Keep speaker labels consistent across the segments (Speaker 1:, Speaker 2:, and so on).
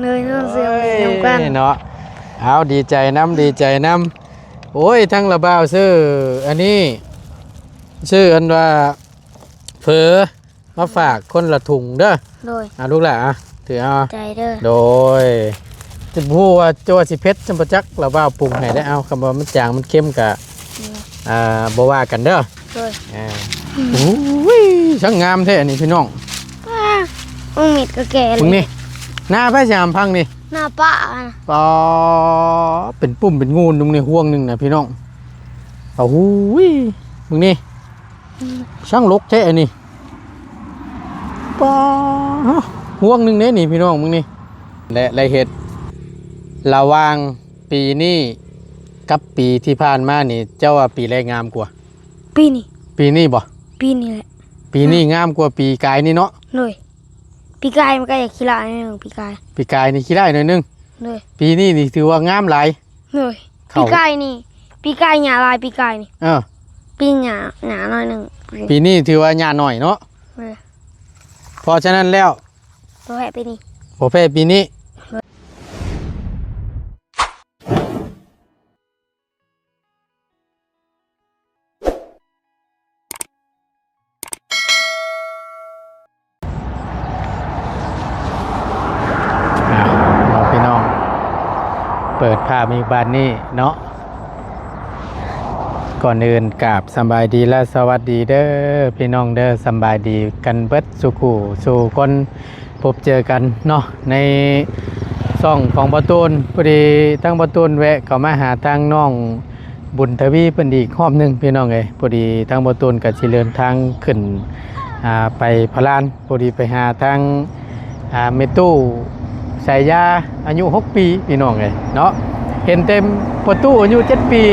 Speaker 1: เลยน้องเสียงน้ำกัน
Speaker 2: เนาะเอาดีใจน้ำโอ้ยทั้งระบ่าวซื้ออันนี้ซื้ออันว่าเผลอมาฝากคนละถุงเด้อ
Speaker 1: โดย
Speaker 2: ลูกหล่ะถือเอา
Speaker 1: ใจเด้อ
Speaker 2: โดยจะพูดว่าโจสิเพชรจำปะจักระบ่าวปรุงให้ได้เอาคำว่ามันจางมันเข้มกะบ่ว่ากันเด้อ
Speaker 1: โดย
Speaker 2: โอ้ยช่างงามแท้นี่พี่น้อง
Speaker 1: มิดก็แก่เลย
Speaker 2: นี่หน้าพระชามพังนี่
Speaker 1: หน้าป้า
Speaker 2: ปอเป็นปุ่มเป็นงูตรงนี้ห่วงหนึ่งนะพี่น้องโอ้โหมึงนี่ช่างลกแท้นี่ปอห่วงหนึ่งเนี่ยนี่พี่น้องมึงนี่และไรเหตุระวางปีนี้กับปีที่ผ่านมานี่เจ้าว่าปีแรกงามกว่า
Speaker 1: ปีนี้
Speaker 2: บ่
Speaker 1: ปีนี้แหละ
Speaker 2: ปีนี้งามกว่าปีกายนี่เนาะ
Speaker 1: เลยปีกายมันก็อยากขี้ลายนิดนึงปีก
Speaker 2: ายนี่ขี้ได้หน่อยนึง
Speaker 1: เลย
Speaker 2: ปีนี้นี่ถือว่างามหลาย
Speaker 1: เลยปีกายหยาลายปีกายนี่ปีหยาหน่อยนึง
Speaker 2: ปีนี้ถือว่าหยาหน่อยเนาะพอฉะนั้นแล้ว
Speaker 1: พอแพ้ปีนี้
Speaker 2: ปีนี้เปิดภาพมีบ้านนี้เนาะก่อนอื่นกราบสบายดีและสวัสดีเด้อพี่น้องเด้อสบายดีกันเบิดสุขสู่คนพบเจอกันเนาะในซ่องของประตูนพอดีทั้งประตูนแวะเข้ามาหาทางน้องบุญทวีเพิ่นอีกรอบนึงพี่น้องเอ้ยพอดีทั้งประตูนก็สิเดินทางขึ้นไปพะลานพอดีไปหาทางเมตู้สายยาอายุ6 ปีพี่น้องเลยเนาะเห็นเต็มประตูอายุ7 ปี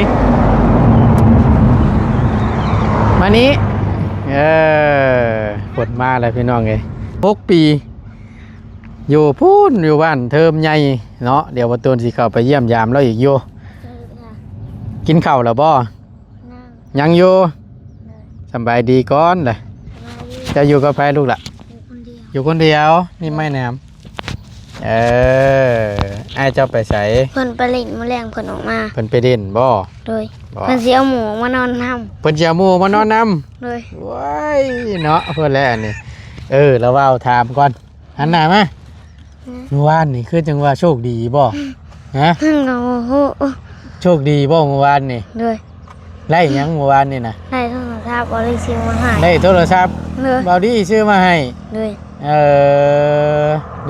Speaker 2: มานี้กดมาเลยพี่น้องเลย6 ปีอยู่พูนอยู่บ้านเทอมใหญ่เนาะเดี๋ยวประตูสิเข้าไปเยี่ยมยามแล้วอีกอยู่กินข้าวแล้วบ่ยังอยู่สบายดีก่อนเลยจะอยู่กับใครลูกล่ะอยู่คนเดียวนี่ไม่แหนมไอ้เจ้าไปใส่
Speaker 1: เพิ่นไปเล่นมื้อแรงเพิ่นออกมา
Speaker 2: เพิ่นไปเด่นบ่
Speaker 1: โดยเพิ่นสิเอาหมูมานอนนำ
Speaker 2: เพิ่นสิเอาหมูมานอนนำ
Speaker 1: เลย
Speaker 2: ว้ายเนาะเพิ่นแล้วอันนี้แล้วว่าถามก่อนหันหน้ามาเมื่อวานนี่คือจังว่าโชคดีบ่ฮะโชคดีบ่เมื่อวานนี่
Speaker 1: เลย
Speaker 2: ไล่หยังเมื่อวานนี่นะ
Speaker 1: ได้โทรศัพท์บ่ได้ซื้อมาให้
Speaker 2: ได้โทรศัพท์เบาดีซื้อมาให้
Speaker 1: เลย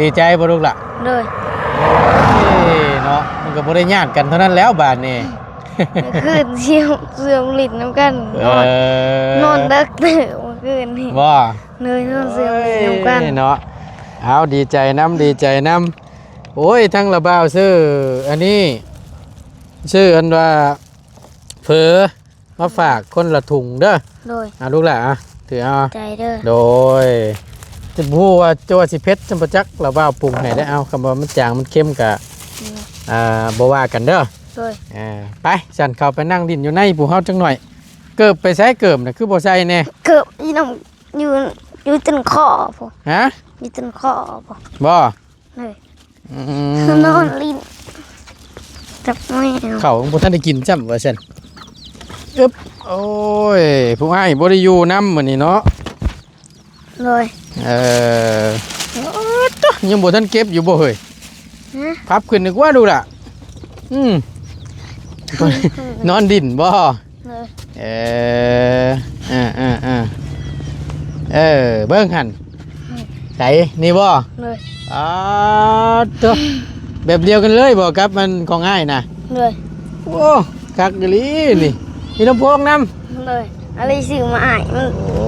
Speaker 2: ดีใจบ่ลูกล่ะ
Speaker 1: เลย
Speaker 2: เนาะมันก็บ่ได้ญาติกันเท่านั้นแล้วบาดนี้
Speaker 1: คืนเสียงลิ้นน้ำกันนอนดึกเมื่อคืนนี่
Speaker 2: บ่
Speaker 1: เลยนอนเสียงลิ้นน้ำกัน
Speaker 2: เนาะเอาดีใจน้ำโอ้ยทั้งระบ่าวซื้ออันนี้ซื้ออันว่าเผลอมาฝากคนละถุงเด้อ
Speaker 1: โดย
Speaker 2: ลูกหล่ะถือเอา
Speaker 1: ใจเด้อ
Speaker 2: โดยจะพูดว่าโจสิเพชรจำปะจักระบ่าวปรุงให้ได้เอาคำว่ามันจางมันเข้มกะบ่ว่ากันเด้อ
Speaker 1: โดย
Speaker 2: ไปฉันเข้าไปนั่งดินอยู่ในปู่เฮาจังหน่อยเกิบไปใส่เกิบน่ะคือบ่ใส่แน่
Speaker 1: เกิบอีน้ำอยู่จนคอพ่อ
Speaker 2: ฮะ
Speaker 1: อยู่จนคอพ่อ
Speaker 2: บ่
Speaker 1: เลยนอนลิ้นจับไม่
Speaker 2: เขาบ่ทันได้กินจ้ำว่าซั่นอึ๊บโอ้ยผู้ให้บ่ได้อยู่นำมื้อนี้เนาะ
Speaker 1: เลย
Speaker 2: ยังบ่ทันเก็บอยู่บ่เฮ้ยพับขึ้นนึกว่าดูล่ะนอนดินบ่เบิ่งหั่นใส่นี่บ่
Speaker 1: เลย
Speaker 2: ตัวแบบเดียวกันเลยบ่ครับมันของง่ายนะ
Speaker 1: เลย
Speaker 2: โอ้คักอีหลีนี่มีน้ำโพงนำ
Speaker 1: เลยอะไรซื้อมาให้มัน
Speaker 2: โอ้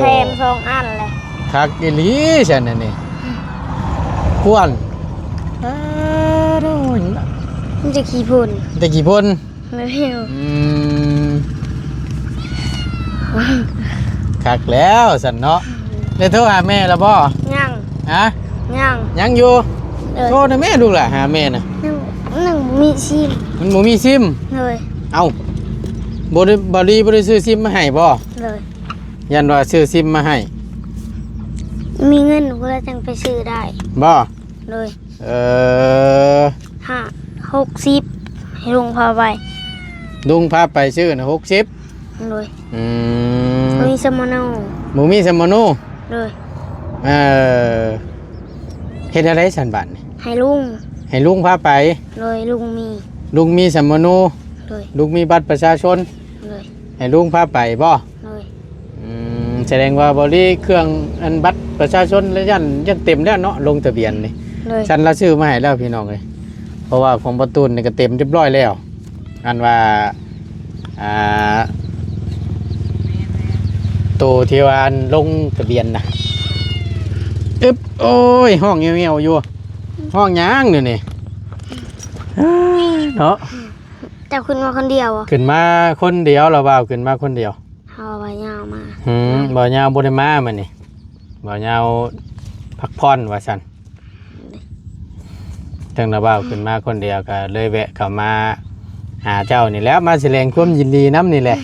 Speaker 1: แถม2 อันเลย
Speaker 2: คักอีหลีฉันนี่ควร
Speaker 1: มันจะกี่พุ่น
Speaker 2: แต่กี่พุ่น
Speaker 1: ไม่
Speaker 2: คักแล้วสันเนาะได้โทรหาแม่แล้วบ่
Speaker 1: ยัง
Speaker 2: ฮะยังอยู่โทรนะแม่ดูล่ะหาแม่น่ะ
Speaker 1: นั่งมีซิม
Speaker 2: มันบ่มีซิม
Speaker 1: เลย
Speaker 2: เอ้าบ่ได้ซื้อซิมมาให้บ่
Speaker 1: เลย
Speaker 2: ยันว่าซื้อซิมมาให้
Speaker 1: มีเงินเพื่อจังไปซื้อได้
Speaker 2: บ่
Speaker 1: เลย
Speaker 2: เออ
Speaker 1: 60ให้ลุงพาไป
Speaker 2: ลุงพาไปซื้อนะ60
Speaker 1: เลย
Speaker 2: อืม
Speaker 1: มีสมโน
Speaker 2: หมูมีสมโนู
Speaker 1: เลย
Speaker 2: เออเฮ็ดอะไรสันบัดนี่
Speaker 1: ให้ลุง
Speaker 2: ให้ลุงพาไป
Speaker 1: เลยลุงมี
Speaker 2: ลุงมีสมโนู
Speaker 1: เลย
Speaker 2: ลุงมีบัตรประชาชน
Speaker 1: เลย
Speaker 2: ให้ลุงพาไปบ่
Speaker 1: เลย
Speaker 2: แสดงว่าบริเครื่องอันบัตรประชาชนแล้วยันเต็มแล้วเนาะลงทะเบียนนี่
Speaker 1: เลย
Speaker 2: ฉันละชื่อมาให้แล้วพี่น้องเลยเพราะว่าของประตูนนี่ก็เต็มเรียบร้อยแล้วอันว่าตัวที่ว่าอันลงทะเบียนนะอึ๊บโอ้ยห้องเงี้ยวๆอยู่ห้องหยางนี่นี่เนาะ
Speaker 1: แต่คุณมาคนเดียวอ่ะ
Speaker 2: ขึ้นมาคนเดียวเราเบาขึ้นมาคนเดียว
Speaker 1: เอาไปยาวมา
Speaker 2: บ่ยาวบ่ได้มามื้อนี่บ่ยาวพักผ่อนว่าซั่นจังระเบาขึ้นมาคนเดียวก็เลยแวะเข้ามาหาเจ้านี่แล้วมาแสดงความยินดีน้ำนี่แหละ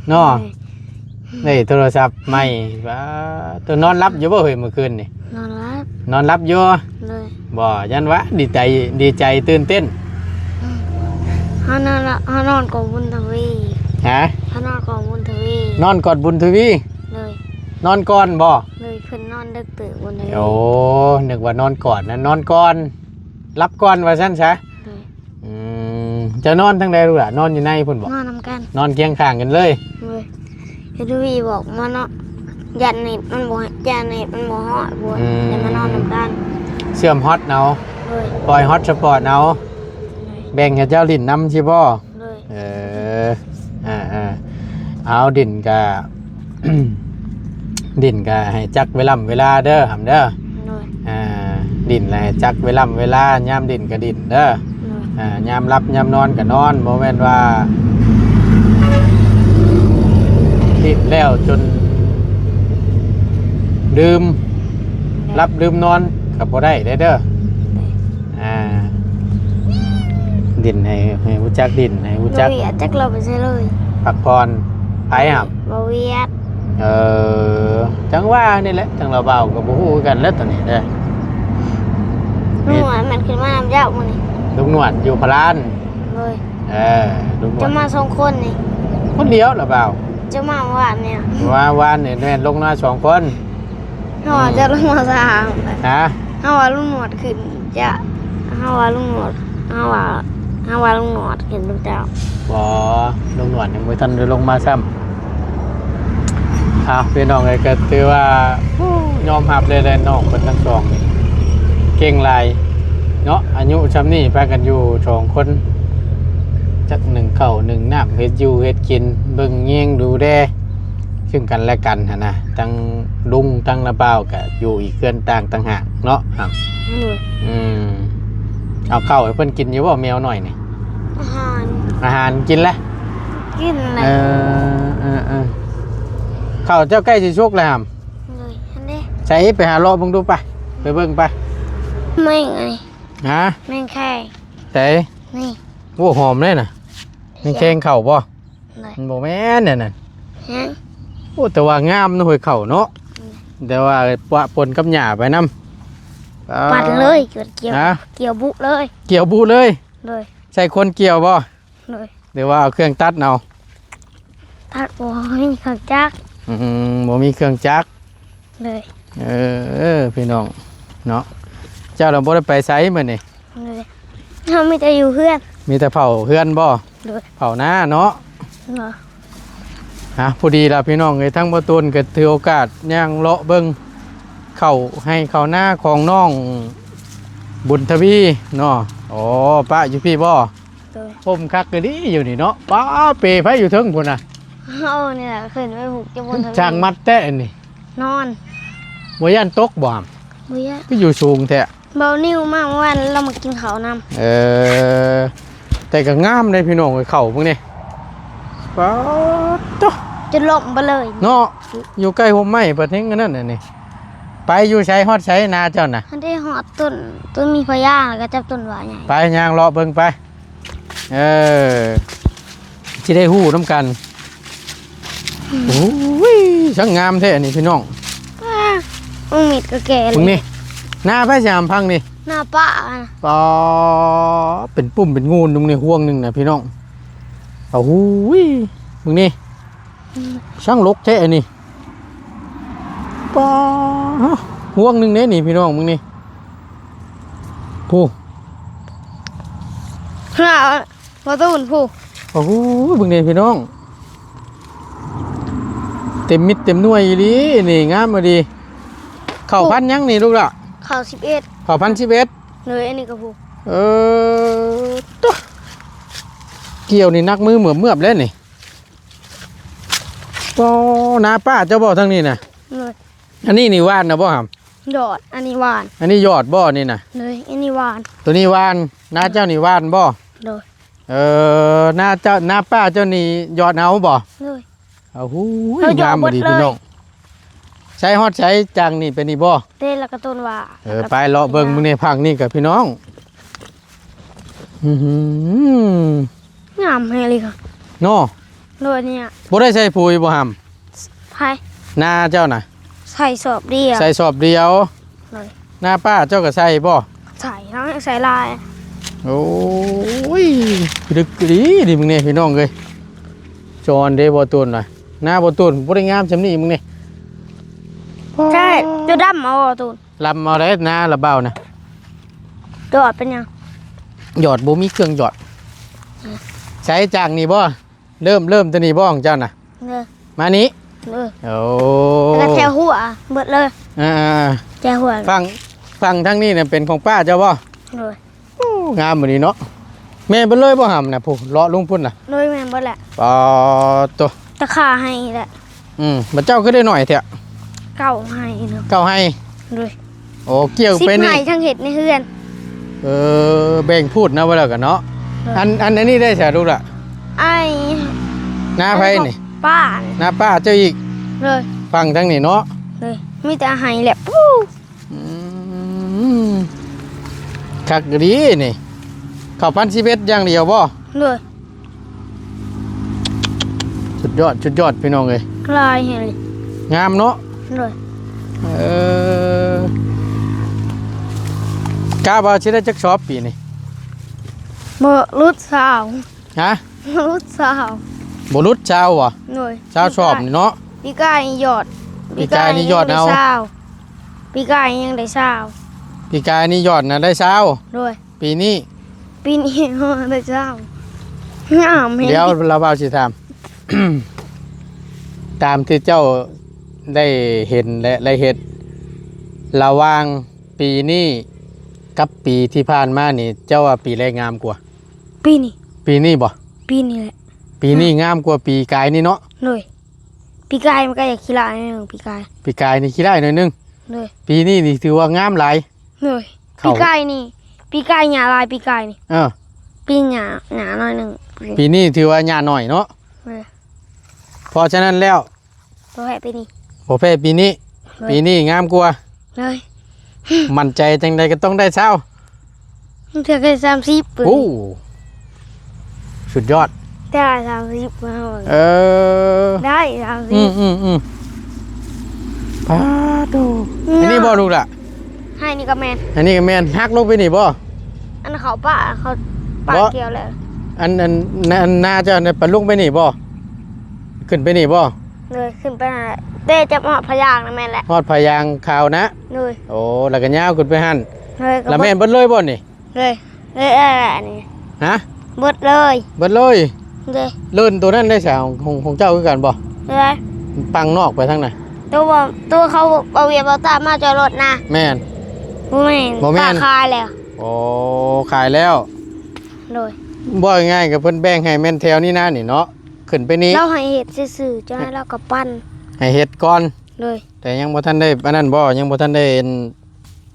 Speaker 2: เนาะได้โทรศัพท์ใหม่ว่าตัวนอนรับอยู่บ่เฮ้ยเมื่อคืนนี่
Speaker 1: นอนรับ
Speaker 2: นอนรับอยู่
Speaker 1: เลย
Speaker 2: บ่ยันวะดีใจตื่นเต้น
Speaker 1: เขานอนกับบุญทวี
Speaker 2: ฮะ
Speaker 1: เขานอนกับบุญทวี
Speaker 2: นอนกอดบุญทวี
Speaker 1: เลย
Speaker 2: นอนก่อนบ่
Speaker 1: เลยขึ้นนอนดึกตื่นบุญทวี
Speaker 2: โอ้นึกว่านอนก่อนนะนอนก่อนรับก่อนว่าซั่นซะ
Speaker 1: เลย
Speaker 2: จะนอนทั้งใดรู้ล่ะนอนอยู่ในพุ่นบอก
Speaker 1: นอนนำกัน
Speaker 2: นอนเคียงข้างกันเลย
Speaker 1: เลยบุญทวีบอกมาเนาะยันเน็ตมันบ่ยันเน็ตมันบ่หอดบัวเดี๋ยวมานอนนำกัน
Speaker 2: เสื่อมฮอตเอา
Speaker 1: เลย
Speaker 2: ปล่อยฮอตสปอร์ตเอา
Speaker 1: เลย
Speaker 2: แบ่งให้เจ้าดินน้ำชิบ่
Speaker 1: เลย
Speaker 2: เออเอาดินกะ ดินกะให้จักเวลาเด้อหำเด้อ
Speaker 1: เลย
Speaker 2: ดินอะไรให้จักเวลายามดินก็ดินเด้อ
Speaker 1: เลย
Speaker 2: ยามรับยามนอนก็นอนโมเมนว่าดินแล้วจนลืมรับลืมนอนกับบ่ได้เด้อดินให้รู้จักดินให้รู้จัก
Speaker 1: เวียดจักเราไปใช่เลย
Speaker 2: พักผ่อนไปครับ
Speaker 1: บ่เวียด
Speaker 2: จังว่านี่แหละจังเราเบากับบูฮู้กันแล้วตอนนี้เด้อ
Speaker 1: หนูมันขึ้นมานำเจ้ามื้อนี้
Speaker 2: ลุงหนวดอยู่พลาน
Speaker 1: เลย
Speaker 2: ลุงหนว
Speaker 1: จะ
Speaker 2: ด
Speaker 1: มาสองคนนี่
Speaker 2: คนเดียวเหรอเปล่า
Speaker 1: จะมาหวานเนี่ย
Speaker 2: วานเนี่ยแม่นลงมา2 คน
Speaker 1: เฮาว่าจะลงมาสาม
Speaker 2: ฮะ
Speaker 1: เฮาว่าลุงหนวดขึ้นจะเฮาว่าลุงหนวดเฮาว่าลุงหนวดขึ้นลูกเจ้า
Speaker 2: บ่ลุงหนวดยังไม่ทันได้ลงมาซ้ำพี่น้องก็ถือว่ายอมรับเลยแหละน้องคนทั้งสองนี่เก่งหลายเนาะอายุชำนี้ไปกันอยู่2 คนจัก1ข้าว1น้ำเฮ็ดอยู่เฮ็ดกินเบิ่งเงียงดูแลซึ่งกันและกันหั่นนะทั้งลุงทั้งนาบ่าวก็อยู่อีกเคือนต่างหากเนาะครับ
Speaker 1: เลย
Speaker 2: เอาข้าวให้เพิ่นกินอยู่บ่แมวหน่อยนี่
Speaker 1: อาหาร
Speaker 2: กินแล้ว
Speaker 1: กินอะไร
Speaker 2: ข้าวเจ้าใกล้สิสุกแล้วครับ
Speaker 1: เลยอันนี้
Speaker 2: ใส่ไปหาเลาะเบิ่งดูไปเบิ่งไป
Speaker 1: ไม่ไง
Speaker 2: ฮะ
Speaker 1: แม่งแค่
Speaker 2: ใส่
Speaker 1: นี่
Speaker 2: โอ้หอมเลยน่ะมันแข็งข้าวบ่
Speaker 1: เลย
Speaker 2: มันบ่แม่นนั่นน่ะ
Speaker 1: ฮะ
Speaker 2: โอ้แต่ว่างามนะห้วยข้าวเนาะแต่ว่าปะปนกับหญ้าไปนำ
Speaker 1: ปัดเลยเกี่ยว
Speaker 2: ฮะ
Speaker 1: เกี่ยวบุเลย
Speaker 2: เกี่ยวบูเลย
Speaker 1: เลย
Speaker 2: ใส่คนเกี่ยวบ่
Speaker 1: เลย
Speaker 2: หรือว่าเอาเครื่องตัดเอา
Speaker 1: ทัดบัวไม่มีขังจัก
Speaker 2: บ่มีเครื่องจักร
Speaker 1: เลย
Speaker 2: พี่น้องเนาะเจ้าเราบ่ได้ไปไสมื้อนี่
Speaker 1: เลยเขาไม่จะอยู่เพื่อน
Speaker 2: มีแต่เผาเฮือนบ่
Speaker 1: เลย
Speaker 2: เผาหน้าเนาะ
Speaker 1: เหรอ
Speaker 2: พอดีล่ะพี่น้องไอ้ทั้งบ่ตูนก็ถือโอกาสย่างเลาะเบิ่งเข้าให้เข้าหน้าของน้องบุญทวีเนาะอ๋อป้าอยู่พี่บ่
Speaker 1: เลย
Speaker 2: ผมคักก็ดีอยู่นี่เนาะป้าเปไผอยู่เทิงพุ่นน่ะ
Speaker 1: เอาเนี่ยขึ้นไปผูกจะบนทวี
Speaker 2: ช่างมัดแท้นี่
Speaker 1: นอน
Speaker 2: บ่ย่านตกบ่าม
Speaker 1: เบื่อ
Speaker 2: ก็อยู่สูงแท้
Speaker 1: เบานิ้วมากเมื่อวานเรามากินข้าวน
Speaker 2: แต่ก็งามเลยพี่น้องไอ้เข้าพวกนี้ป๊าดโต
Speaker 1: ำจะล่มไปเลย
Speaker 2: เนาะอยู่ใกล้ห่มไม้ประเทศกันนั่นน่ะนี่ไปอยู่ใช้ฮอดใช้นาเจ้าน่ะ
Speaker 1: อันที่หอดต้นมีพญาแล้วก็จับต้นหวายใหญ่
Speaker 2: ไปย่างเลาะเบิ่งไปสิได้ฮู้นํกันโอ้ยช่างงามแท้นี่พี่น้อง
Speaker 1: มึงมิดก็แก่เล
Speaker 2: มึง
Speaker 1: ย
Speaker 2: นี่หน้าพระชามพังนี่
Speaker 1: หน้าป้านะ
Speaker 2: ปอเป็นปุ่มเป็นงูตรงในห่วงหนึงนะพี่น้องเอาหูยมึงนี่ช่างลกแท้อันนี่ปอห่วงหนึงเด้นี่พี่น้องมึงนี่ผู้
Speaker 1: หน้าประตูนผู้
Speaker 2: โอ้โหมึงนี่พี่น้องเต็มมิดเต็มหน่วยอีหลีนี่งามมาดีเข้าพันยังนี่ลูกละ
Speaker 1: ข่าว11
Speaker 2: เข้าพัน11
Speaker 1: เลยอันนี้ก็ผู้
Speaker 2: ตัวเกี่ยวนี่นักมือเหมือบแล้วนี่ก็นาป้าเจ้าบ่ทั้งนี้นะ
Speaker 1: เลย
Speaker 2: อันนี้นี่ว่านนะบ่ครับ
Speaker 1: ดอดอันนี้หวาน
Speaker 2: อันนี้ยอดบ่นี่นะ
Speaker 1: เลยอันนี้หวาน
Speaker 2: ตัวนี้ว่านนาเจ้านี่ว่านบ่
Speaker 1: เลย
Speaker 2: นาเจ้านาป้าเจ้านี่ยอดเอาบ่
Speaker 1: เลย
Speaker 2: โอ้โหงามบ่ดีพี่น้องใช้ฮอดใช้จังนี่เป็นนี่บ่
Speaker 1: เต้ละกระต้นว่า
Speaker 2: ไปเลาะเบิ่งมึงในพังนี่กับพี่น้อง
Speaker 1: งามแฮเลยค่ะ
Speaker 2: เนาะ
Speaker 1: เลยเนี่ย
Speaker 2: บ่ได้ใส่ปุ๋ยบ่หำ
Speaker 1: ไผ่
Speaker 2: นาเจ้าน่ะ
Speaker 1: ใส่สอบเดียว
Speaker 2: ใส่สอบเดียว
Speaker 1: เลย
Speaker 2: หน้าป้าเจ้าก็ใส่บ่
Speaker 1: ใส่ทั้งใส่ลาย
Speaker 2: โอ้ยดึกดีดิมึงเนี่ยพี่น้องเอ้ยจอนเดบ่ตูนน่ะหน้าบ่ตูนบ่ได้งามซำนี้มึงนี่
Speaker 1: ใช่จะดำเอาตูน
Speaker 2: ลำเอาได้หน้าละเบ้านะ
Speaker 1: ดอดเป็นยัง
Speaker 2: หยอดบ่มีเครื่องหยอดใช้จากนี่บ่เริ่มตัวนี้บ่ของเจ้าน่ะ
Speaker 1: เลย
Speaker 2: มานี้
Speaker 1: เลย
Speaker 2: โอ้
Speaker 1: แล้วแถวหัวเบิดเลย
Speaker 2: อ่า
Speaker 1: แถวหัว
Speaker 2: ฟังทางนี้น่ะเป็นของป้าเจ้าบ่
Speaker 1: เลย
Speaker 2: โอ้งามมื้อนี้เนาะแม่เบ่เลยบ่หำน่ะผู้เลาะลุงพุ่นน่ะ
Speaker 1: เลยแม่นเบิดแหละ
Speaker 2: ปอตัว
Speaker 1: ตะขาให้แหละ
Speaker 2: บัดเจ้าก็ได้หน่อยเถอะ
Speaker 1: เก่าให้เนาะ
Speaker 2: เก้าให้
Speaker 1: เลย
Speaker 2: โอ้เกี่ยว
Speaker 1: สิบ
Speaker 2: ไปนี่
Speaker 1: ให้ทั้งเห็ดในเฮือน
Speaker 2: แบ่งพูดนะว่าแล้วกันเนาะอันนี้ได้ใช่ลูกละ
Speaker 1: ไอ้
Speaker 2: หน้าไผนี่
Speaker 1: ป้า
Speaker 2: หน้าป้าเจ้าอีก
Speaker 1: เลย
Speaker 2: ฟังทั้งนี้เนาะ
Speaker 1: เลยมีแต่ให้แหละปู้
Speaker 2: อืมคักดีนี่ข้าวพันชีเบ็ดอย่างเดียวบ่
Speaker 1: เลย
Speaker 2: สุดยอดพี่น้องเอ้ย
Speaker 1: ลายเห็นเลย
Speaker 2: งามเนาะ
Speaker 1: เลย
Speaker 2: กาบ่สิได้จักชอบปีนี่
Speaker 1: เมื่อรุดสาว
Speaker 2: ฮะ
Speaker 1: รุดสาว
Speaker 2: บ่รุดเช้าบ่
Speaker 1: เลย
Speaker 2: เช้าชอบนี่เนาะ
Speaker 1: ปีกายนี่หยอด
Speaker 2: ปีกายนี่หยอดเอา
Speaker 1: ปีกายยังได้สาว
Speaker 2: ปีกายนี่ยอดน่ะได้เช้า
Speaker 1: ด้วย
Speaker 2: ปีนี้
Speaker 1: ปีนี้ได้สาวงามเห็น
Speaker 2: เดี๋ยวเราเอาสิถาม ตามที่เจ้าได้เห็นและได้เห็นระหว่างปีนี้กับปีที่ผ่านมานี่ เจ้าว่าปีแรกงามกว่า
Speaker 1: ปีนี้
Speaker 2: ปีนี้บ่
Speaker 1: ปีนี้แหละ
Speaker 2: ปีนี้งามกว่าปีกายนี่เนาะ
Speaker 1: เลยปีกายมันก็อยากขี้ลายนิดนึงปีกาย
Speaker 2: ปีกายนี่คิดได้หน่อยนึง
Speaker 1: เลย
Speaker 2: ปีนี้นี่ถือว่างามหลาย
Speaker 1: เลย
Speaker 2: เขา
Speaker 1: ปีกายนี่ปีกายหยาลายปีกายนี่
Speaker 2: เออ
Speaker 1: ปีหยาหน่อยหนึ่ง
Speaker 2: ปีนี้ถือว่าหญ้าหน่อยเนาะ
Speaker 1: เลย
Speaker 2: เพราะฉะนั้นแล้ว
Speaker 1: ตัวแพ้ปีนี้
Speaker 2: บ่แพ้ปีนี้ ปีนี้งามกว่า
Speaker 1: เลย
Speaker 2: มั่นใจจังใดก็ต้องได้เช้า
Speaker 1: เธอเคย30
Speaker 2: โอ้สุดยอด
Speaker 1: ได้30มา ได้
Speaker 2: ปาดูอันนี้บ่ลูกล่ะ
Speaker 1: ให้นี่ก็แมน
Speaker 2: อันนี้ก็แม่นฮักลงไปนี่บ่
Speaker 1: อันเขาป้าเขาป้าเกี่ยวแล้ว
Speaker 2: อันน่าจะปลาลุงไปนี่บ่ขึ้นไปนี่บ่
Speaker 1: เลยขึ้นไปหาเต้จะมาพยางนะแม่นแหละ
Speaker 2: ฮอดพายางขาวนะ
Speaker 1: เลย
Speaker 2: โอ้แล้วก็ยาวขึ้นไปหั่น
Speaker 1: เลยก็
Speaker 2: แล้วแม่นเบิดเลยบ่นี่
Speaker 1: เลยอะไรนี่
Speaker 2: ฮะ
Speaker 1: เบิดเลย
Speaker 2: เบิดเลย
Speaker 1: เลย
Speaker 2: เลื่นตัวนั้นได้สาวของเจ้าคือกันบ่
Speaker 1: เลย
Speaker 2: ปังนอกไปทางไหน
Speaker 1: ตัวเขาเอาเวียบเอาตามาจอดรถนะ
Speaker 2: แม่น
Speaker 1: บ่แม่นตาคายแล้ว
Speaker 2: โอ้ขายแล้ว
Speaker 1: เลย
Speaker 2: บ่ง่ายๆกับเพิ่นแบ่งให้แม่นแถวนี้นะนี่เนาะขึ้นไปนี่
Speaker 1: เราให้เห็ดซื่อๆจะให้เรากับปั้น
Speaker 2: ให้เฮ็ดก่อน
Speaker 1: เลย
Speaker 2: แต่ยังบ่ทันได้อันนั้นบ่ยังบ่ทันได้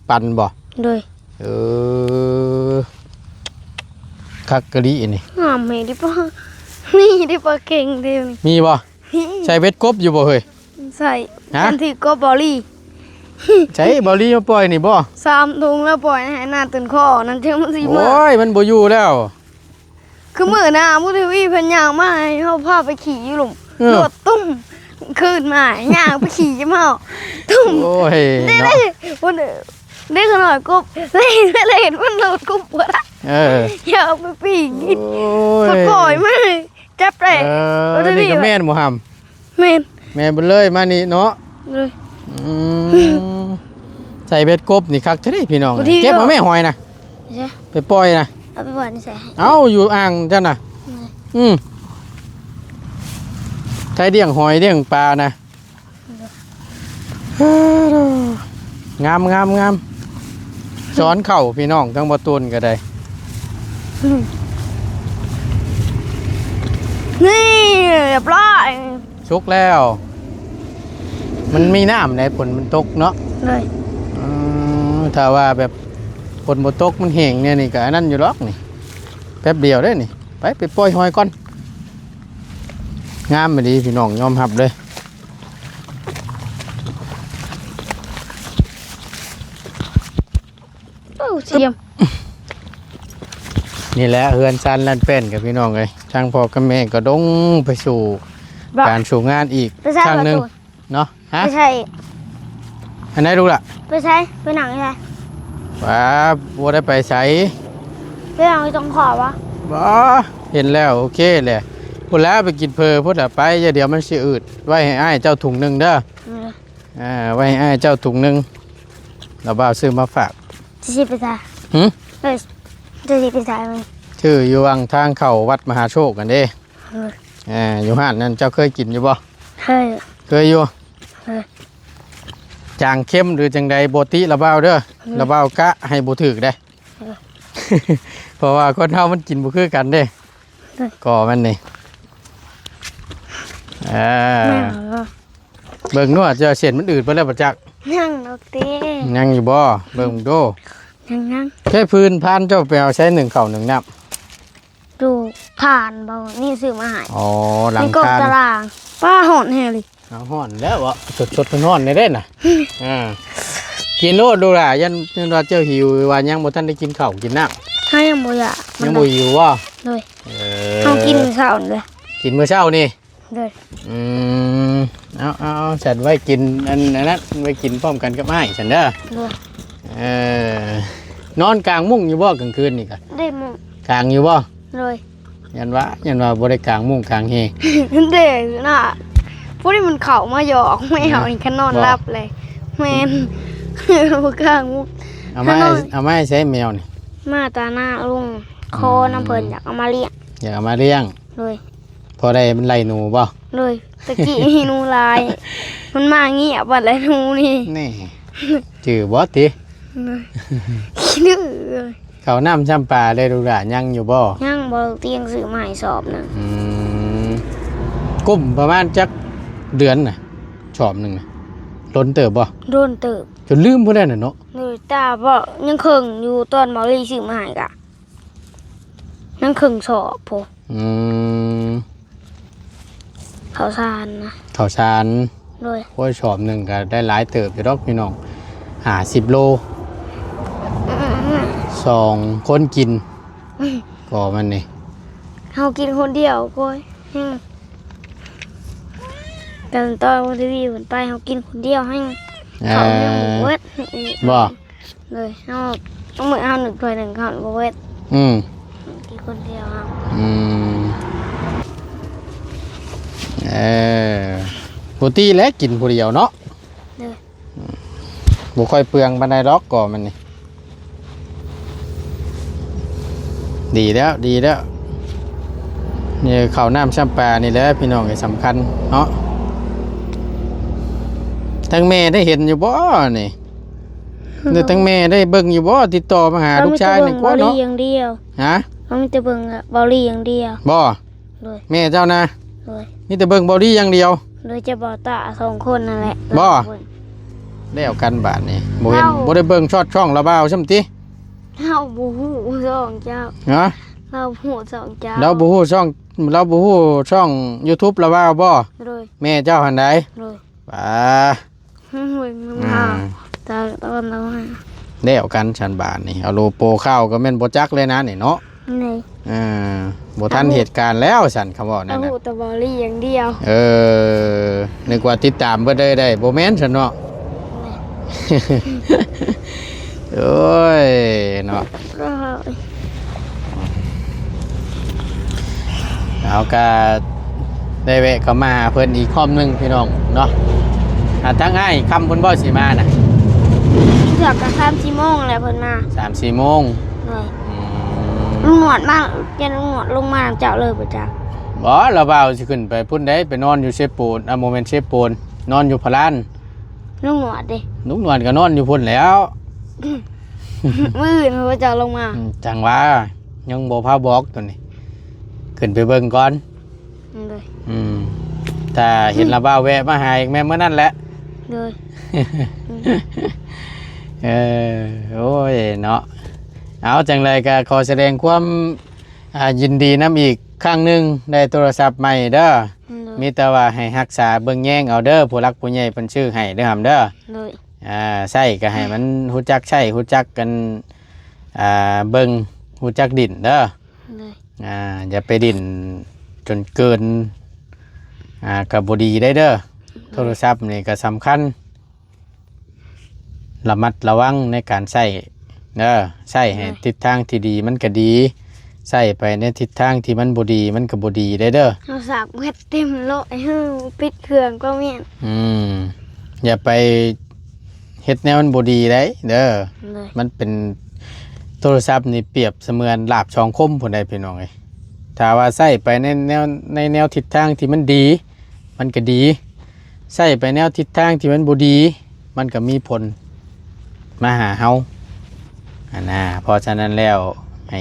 Speaker 2: ปั่นบ่
Speaker 1: เลย
Speaker 2: คักกะลินี่
Speaker 1: งามเห็ดดิป่ะนี่ดิป่ะเก่งเดียวนี่
Speaker 2: มีบ่ใช้เบ็ดกบอยู่บ่เฮ้ย
Speaker 1: ใส่
Speaker 2: ฮะ
Speaker 1: ทันทีก็บอลลี่
Speaker 2: ใช้บอลลี่มาปล่อยนี่บ่
Speaker 1: 3 ถุงแล้วปล่อยให้หน้าตื่นคอนั่นเท่ามันสิมา
Speaker 2: โอ้ยมันบ่อยู่แล้ว
Speaker 1: คือมื้อหน้ามุทวีเพิ่นย่างมาให้เฮาพาไปขี่อยู่หลุม
Speaker 2: เออ
Speaker 1: รถตุ้มคืนมาย่างไปขี่จังเฮาตุ้ม
Speaker 2: โอ้ย
Speaker 1: นี่
Speaker 2: เนาะ
Speaker 1: พุ่น เด็กหน่อยกบเล่นมันหลุดกบปวดอย่าเอาไปปีกกินมันปล่อยมาจับได้
Speaker 2: นี่ก็แม่นบ่ฮัม
Speaker 1: แม่
Speaker 2: นบ่เลยมานี่เนาะ
Speaker 1: เลย
Speaker 2: ใส่เบ็ดกบนี่คักเท่าได้พี่น้องเก็บมาแม่หอยนะไปปล่อยนะ
Speaker 1: เอาไปปล่อยนี่ใส่
Speaker 2: เอาอยู่อ่างเจ้าน่ะใช้เดี่ยงหอยเดี่ยงปลานะงามสอนเข่าพี่น้องทั้งบ่ตูนก็ได้
Speaker 1: นี่เรียบร้อย
Speaker 2: ชุกแล้วมันมีน้ำในฝนมันตกเนาะ
Speaker 1: เลย
Speaker 2: ถ้าว่าแบบฝนบ่ตกมันแห้งเนี่ยนี่ก็นั่นอยู่หรอกนี่แป๊บเดียวได้นี่ไปปล่อยหอยก่อนงามไปดีพี่น้องยอมรับเลย
Speaker 1: เสียม
Speaker 2: นี่แหละเฮือนซันลันเป็นกับพี่น้องเลยช่างพ่อกับแม่ก็ดงไปสู่การสู่งานอีกครั้งหนึ่งเนาะฮะ
Speaker 1: ไม่ใช่
Speaker 2: อันไหนดูล่ะ
Speaker 1: ไปใช้ไปหนังใช่
Speaker 2: ว้าบัวได้ไปใช้
Speaker 1: ไปหนังตรงขอบวะ
Speaker 2: บ้าเห็นแล้วโอเคเลยพูดแล้วไปกินเพลพูดแล้วไปเดี๋ยวมันสิอืดไว้ให้อ้ายเจ้าถุงหนึ่งเด้อไว้ให้อ้ายเจ้าถุงหนึ่งเราบ่าวซื้อมาฝาก
Speaker 1: จะไปใช้จะไปใช้ไหม
Speaker 2: ชื่ออยู่วังทางเข่าวัดมหาโชคกันเด้อยู่ห้านนั่นเจ้าเคยกินอยู่บ่เคยอยู่จางเข้มหรือจังใดโบติระเบ้าเด้อระเบ้ากะให้บูถึกได้เพราะว่าคนเฮามันกินบุคือกันเด้ก่อมันนี่เบิ่งนวดจะเสียนมันอืดไปแล้วประจัก
Speaker 1: นั่งดอกเต้
Speaker 2: นั่งอยู่บ่เบิ่งโด
Speaker 1: นั่ง
Speaker 2: แค่พื้นพานเจ้าไปเอาใช้1 เข่า1 น้
Speaker 1: ำดูผ่านเบานี่ซื้อมาหาย
Speaker 2: อ๋อหลัง
Speaker 1: คานตารางป้าหอนแฮเลย
Speaker 2: ห่อนแล้ววะสดๆห่อนในเด้น่ะกินโลดดูล่ะยันว่าเจ้าหิวว่ายังบ่ทันได้กินข้าวกินน้
Speaker 1: ำให้ยังบ่อยาก
Speaker 2: ยังบ่หิววะ
Speaker 1: เลยเอากินมื้อเช้าเลย
Speaker 2: กินมื้อเช้านี่
Speaker 1: เลย
Speaker 2: เอาฉันไว้กินอันนั้นไว้กินพร้อมกันกับไม้ฉันเด้อนอนกลางมุ้งอยู่บ่กลางคืนนี่กัน
Speaker 1: ได้มุ้ง
Speaker 2: กลางอยู่บ่
Speaker 1: เลย
Speaker 2: ยันว่าบ่ได้กลางมุ้งกลางเฮ
Speaker 1: เด้น่ะพวกนี้มันเข่ามาหยอกไม่เอาอีกนอนรับเลยแมนลูกข้างมุก
Speaker 2: เอาไม้ใช้แมวนี่
Speaker 1: มาตาหน้าลุงโคน้ำเพลินอยากเอามาเลี้ยงเลย
Speaker 2: พอได้มันไล่หนูบ่
Speaker 1: เลยตะกี้มีหนูลายมันมาเงียบบัดเลยหนูนี่
Speaker 2: จือบ่ติ
Speaker 1: ดื้อ
Speaker 2: เขาน้ำช้ำปลาเลยดูล่ะยังอยู่บ่
Speaker 1: ยังบ่เตียงซื้อมาให้สอบนะ
Speaker 2: กุ้มประมาณจักเดือนน่ะชอบหนึ่งน่ะล้นเติบบ่
Speaker 1: ล้นเติบ
Speaker 2: จนลืมพวกนั้นน่ะเนาะ
Speaker 1: เลยตาบ่ยังเคิงอยู่ตอนบ่รีซื้อมาให้กะยังเคิงสอบพอข้าวสารนะ
Speaker 2: ข้าวสาร
Speaker 1: เลย
Speaker 2: โอ้ยชอบหนึ่งก็ได้หลายเติบอยู่ดอกพี่น้อง50 โล2 คนกินก็มันนี่
Speaker 1: เฮากินคนเดียวก้อยแต่ตอนวันที่วีเหมือนไปเขากินคนเดียวให้เขายังบวช
Speaker 2: บ่
Speaker 1: เลยเขาต้องเหมือนเขา1 ถ้วย 1 เขาบวชกินคนเดียวครับ
Speaker 2: ปกติแล้วกินผู้เดียวเนาะบ่ค่อยเปลืองปานใดดอกก่อมันนี่ดีแล้วนี่ข้าวน้ำช้ำปลานี่แหละพี่น้องสำคัญเนาะทั้งแม่ได้เห็นอยู่บ่นี่เนี่ยทั้งแม่ได้เบิ่งอยู่บ่ติดต่อมาหาลูกชายนี่กว่าเนาะ
Speaker 1: อย่างเดียว
Speaker 2: ฮะ
Speaker 1: เขามีแต่เบิ่งบอลลี่อย่างเดียว
Speaker 2: บ่แม่เจ้านะมีแต่เบิ่งบอลลี่อย่างเดียว
Speaker 1: เลยจะบ่ตา2 คนนั่นแหละ
Speaker 2: บ่แล้วกันบาดนี่บ่เห็นบ่ได้เบิ่งช่องระบาวซั่มติ
Speaker 1: เฮาบ่ฮู้2 เจ้า
Speaker 2: ฮะ
Speaker 1: เราฮู้2 เจ้า
Speaker 2: เราบ่ฮู้ช่อง YouTube ระบาวบ่แม่เจ้าหั่นใดป่า
Speaker 1: ตอนเรา
Speaker 2: เดี่ยวกันชันบาทนี่เอาโลโปเข้าก็แม่นโบจักเลยนะนี่เนาะโบทันเหตุการณ์แล้วสันคำบอกนั่นนะ
Speaker 1: แต่บอลลี่อย่างเดียว
Speaker 2: นึกว่าติดตามเพื่อได้โบแมนฉันเนาะ โอ้ยเนาะ
Speaker 1: ก็
Speaker 2: เอาก็ได้แวะเข้ามาหาเพิ่นอีกคอมหนึงพี่น้องเนาะทั้งอ้ายคำเพิ่นบ่สิมาน่ะ
Speaker 1: เสือกกระข้ามชิโมงอะไรเพิ่นมา
Speaker 2: 3-4 โมง
Speaker 1: เลย
Speaker 2: อื
Speaker 1: ลุง
Speaker 2: ม
Speaker 1: หนวดมากยันลุงหนวดลงมาเจ้าเลยประจักษ์
Speaker 2: บ่เราบ่าวสิขึ้นไปพุ่นได้ไปนอนอยู่เชฟปูนโมเมนต์เชฟปูนนอนอยู่พะลาน
Speaker 1: ลุงหนวดดิ
Speaker 2: นุกนวลก็นอนอยู่พุ่นแล้ว
Speaker 1: มืออื่นพระเจ้าลงมา
Speaker 2: จังว่ายังบ่พาบอกตัวนี้ขึ้นไปเบิ่งก่อน
Speaker 1: เลย
Speaker 2: ถ้าเห็นละบ่าวแวะมาหาอีกแม่เมื่อนั้นแหละ
Speaker 1: เลย
Speaker 2: เออโอ้ยเนาะเอาจังไรก็ขอแสดงความยินดีน้ำอีกครั้งหนึ่งได้โทรศัพท์ใหม่เด้อมีแต่ว่าให้รักษาเบิ่งแย่งเอาเด้อผู้รักผู้ใหญ่เพิ่นชื่อให้เด้อหำเด้อ
Speaker 1: เลย
Speaker 2: ใช่ก็ให้มันฮู้จักใช้ฮู้จักกันเบิ่งฮู้จักดินเด้อ
Speaker 1: เลย
Speaker 2: อย่าไปดินจนเกินก็บ่ดีได้เด้อโทรศัพท์นี่ก็สำคัญระมัดระวังในการใช้เด้อใช้ให้ทิศทางที่ดีมันก็ดีใช้ไปในทิศทางที่มันบ่ดีมันก็บ่ดีได้เด้อ
Speaker 1: เราสากเฮ็ดเต็มโลกไอ้ฮือปิดเครื่องก็เมียน
Speaker 2: อย่าไปเฮ็ดแนวมันบ่ดีได้เด้อ
Speaker 1: เลย
Speaker 2: มันเป็นโทรศัพท์นี่เปรียบเสมือนลาบช่องคมพุ่นใดพี่น้องเอ้ยถ้าว่าใช้ไปในแนวทิศทางที่มันดีมันก็ดีใช้ไปแนวทิศทางที่มันบ่ดีมันก็มีผลมาหาเฮาเพราะฉะนั้นแล้วให้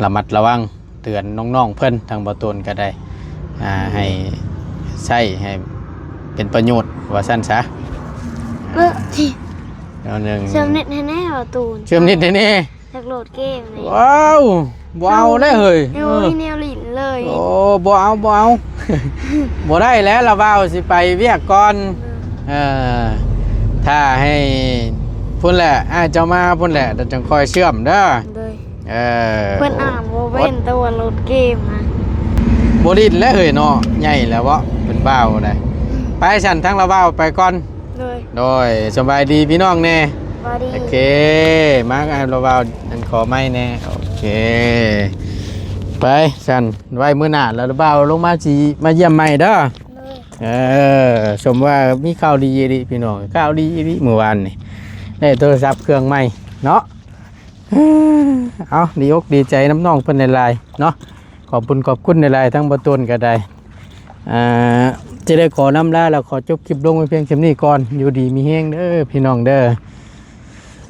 Speaker 2: ระมัดระวังเตือนน้องๆเพิ่นทางบ่ตนก็ได้ให้ใช้ให้เป็นประโยชน์ว่าซั่นซะ
Speaker 1: ที่
Speaker 2: แล้วหนึง
Speaker 1: เชื่อมเน็ตแน่ๆเอาตูน
Speaker 2: เชื่อมนิดเด้นี่
Speaker 1: จากโหลดเกมเลย
Speaker 2: ว้าวบ่เอาได้เฮ้ย
Speaker 1: เอวมีแนวหลินเลย
Speaker 2: โอ้บ่เอา บ่ได้แล้วละบ่าวสิไปเวียกก่อนถ้าให้พุ่นแหละเจ้ามาพุ่นแหละเดี๋ยวจังคอยเชื่อมเด้อ
Speaker 1: เลย
Speaker 2: เออ
Speaker 1: เพิ่นอ่านโมเว้นตัวโหลดเกมนะ
Speaker 2: บ่ดิ้นแล้วเฮ้ยเนาะใหญ่แล้วบ่เป็นบ่าวได้ไปฉันทั้งละบ่าวไปก่อน
Speaker 1: เลย
Speaker 2: โดยสบายดีพี่น้องแน่
Speaker 1: บอดี้
Speaker 2: โอเคมาละบ่าวอันขอไม้แน่โอเคไปฉันไว้มื้อหน้าแล้วละบ่าวลงมาสิมาเยี่ยมใหม่เด้อ
Speaker 1: เลย
Speaker 2: ชมว่ามีข่าวดีดิพี่น้องข่าวดีดิเมื่อวานนี่ได้โทรศัพท์เครื่องใหม่เนาะเอาดีอกดีใจน้ำน้องเพิ่นในไลน์เนาะขอบคุณในไลน์ทั้งประตูนก็ได้จะได้ขอน้ำลาแล้วขอจบคลิปลงไว้เพียงแค่นี้ก่อนอยู่ดีมีแห้งเด้อพี่น้องเด้อ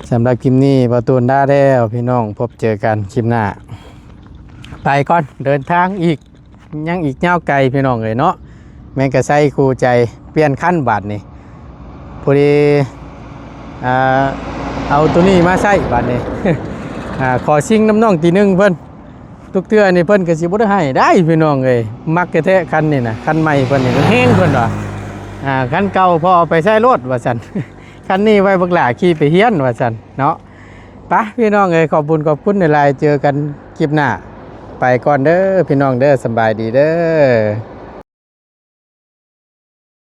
Speaker 2: สำหรับคลิปนี้ประตูนได้แล้วพี่น้องพบเจอกันคลิปหน้าไปก่อนเดินทางอีกยังอีกยาวไกลพี่น้องเลยเนาะแม่งก็ใส่คู่ใจเปลี่ยนขั้นบาทนี่พอดีเอาตัวนี้มาใส่บาทนี่ ขอชิงน้ำน้องตีหนึ่งเพิ่นทุกเทื่อนี่เพิ่นก็สิบ่ได้ให้ได้พี่น้องเอ้ยมักแท้ๆคันนี่นะคันใหม่เพิ่นนี่มันแห้งเพิ่นว่าคันเก่าพอเอาไปใช้รถว่าซั่น คันนี้ไว้บักหลาขี่ไปเฮียนว่าซั่นเนาะไปพี่น้องเอ้ยขอบคุณในไลน์เจอกันคลิปหน้าไปก่อนเด้อพี่น้องเด้อสบายดีเด้อ